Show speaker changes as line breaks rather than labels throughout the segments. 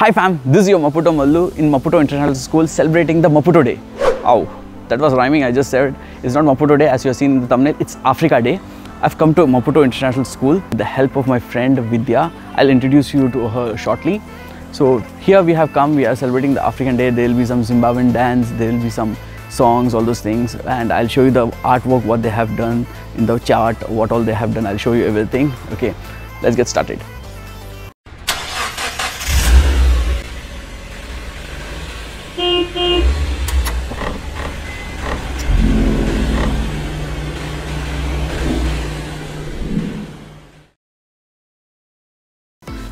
Hi fam, this is your Maputo Mallu in Maputo International School celebrating the Maputo Day. Oh, that was rhyming, I just said. It's not Maputo Day as you have seen in the thumbnail, it's Africa Day. I've come to Maputo International School with the help of my friend Vidya. I'll introduce you to her shortly. So here we have come, we are celebrating the African Day. There will be some Zimbabwean dance, there will be some songs, all those things, and I'll show you the artwork, what they have done in the chart, what all they have done. I'll show you everything. Okay, let's get started.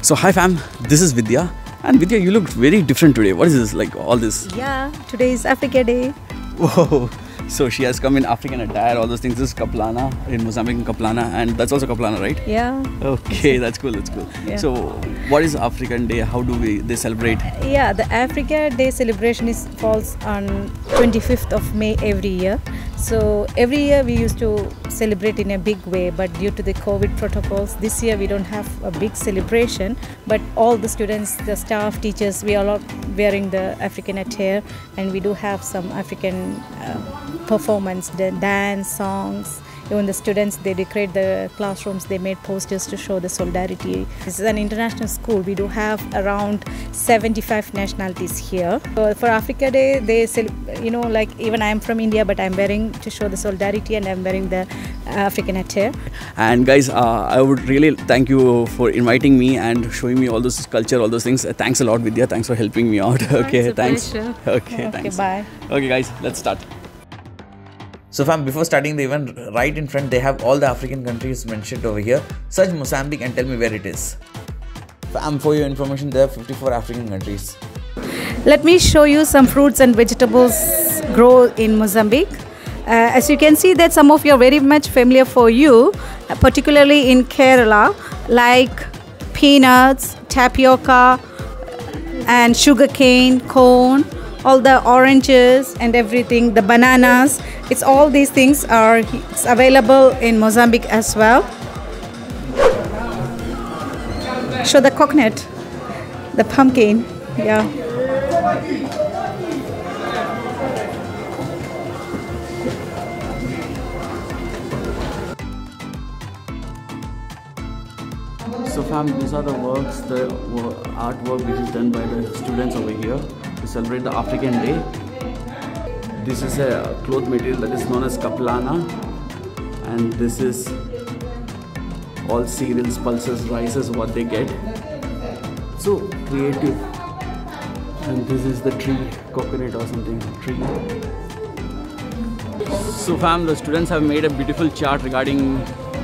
So hi fam, this is Vidya, and Vidya, you look very different today. What is this, like all this?
Yeah, today is Africa Day.
Whoa, so she has come in African attire, all those things. This is Kaplana, in Mozambique in Kaplana, and that's also Kaplana, right?
Yeah.
Okay, that's cool, that's cool.
Yeah.
So what is African Day? How do they celebrate?
Yeah, the Africa Day celebration falls on 25th of May every year. So every year we used to celebrate in a big way, but due to the COVID protocols, this year we don't have a big celebration, but all the students, the staff, teachers, we are all wearing the African attire, and we do have some African performance, the dance, songs. Even the students, they decorate the classrooms, they made posters to show the solidarity. This is an international school. We do have around 75 nationalities here. So for Africa Day, they, like even I am from India, but I'm wearing to show the solidarity, and I'm wearing the African attire.
And guys, I would really thank you for inviting me and showing me all this culture, all those things. Thanks a lot, Vidya. Thanks for helping me out. Okay, thanks. Okay, thanks.
Bye.
Okay, guys, let's start.
So fam, before starting the event, right in front they have all the African countries mentioned over here. Search Mozambique and tell me where it is. Fam, for your information, there are 54 African countries.
Let me show you some fruits and vegetables grow in Mozambique. As you can see that some of you are very much familiar for you, particularly in Kerala, like peanuts, tapioca, and sugarcane, corn, all the oranges and everything, the bananas. It's all these things are available in Mozambique as well. Show the coconut, the pumpkin, yeah.
So fam, these are the works, the artwork which is done by the students over here to celebrate the African Day. This is a cloth material that is known as Kaplana, and this is all cereals, pulses, rices, what they get. So creative. And this is the tree, coconut or something, tree. So fam, the students have made a beautiful chart regarding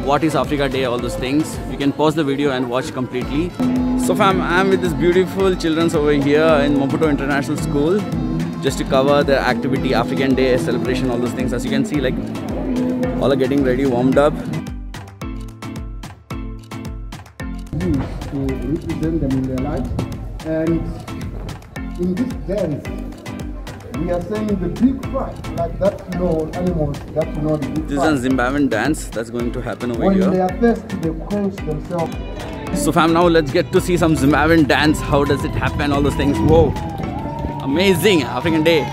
what is Africa Day, all those things. You can pause the video and watch completely. So fam, I am with these beautiful children over here in Maputo International School just to cover the activity, African Day celebration, all those things. As you can see, like all are getting ready, warmed up.
To represent them in their lives, and in this dance we are saying the big fight, like that, animals that the big
This
fight.
is a Zimbabwean dance that's going to happen over
When
here.
they are thirsty, they quench themselves.
So fam, now let's get to see some Zimbabwean dance. How does it happen, all those things. Whoa, amazing African Day.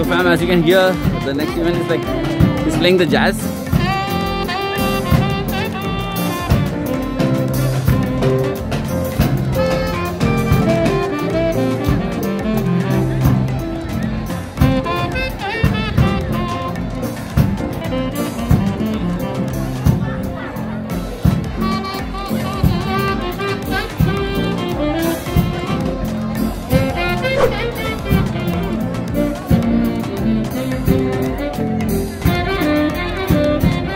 So fam, as you can hear, the next event is like, he's playing the jazz.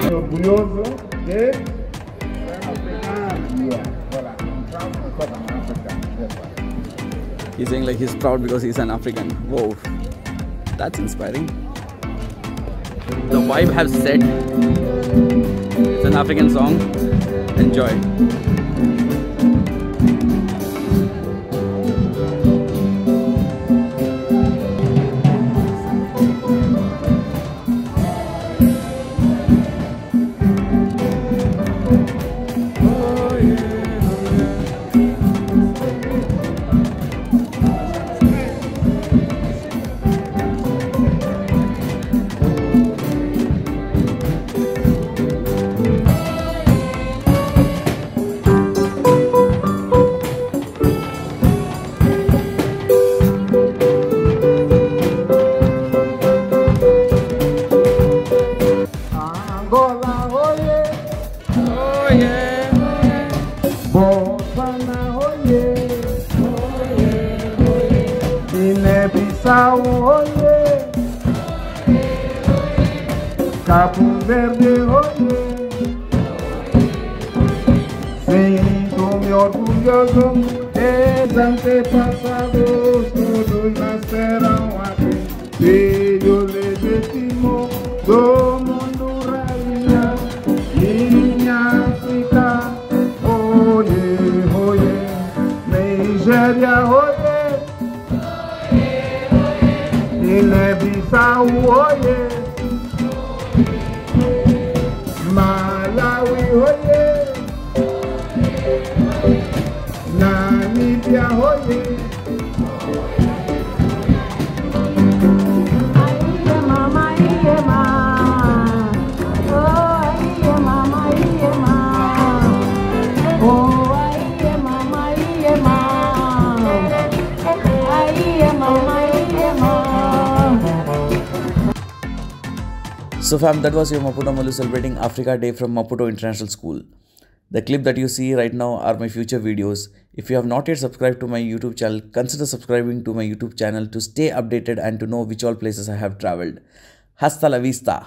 Orgulhoso de africano. Yeah, voilà. I'm proud because I'm African. That's why.
He's saying like he's proud because he's an African. Whoa, that's inspiring. The vibe has set. It's an African song. Enjoy.
Angola, oye. Oh yeah. Botswana, oye. Guinea-Bissau, oye. Cabo Verde, oye. Sinto-me orgulhoso de antepassados, todos nasceram aqui. Filho legítimo do mundo rainha, minha África, oye, oye. Nigéria, oye. Guiné-Bissau, oye. Malawi, oye. Namibia, oye.
So fam, that was your Maputo Malu celebrating Africa Day from Maputo International School. The clip that you see right now are my future videos. If you have not yet subscribed to my YouTube channel, consider subscribing to my YouTube channel to stay updated and to know which all places I have traveled. Hasta la vista!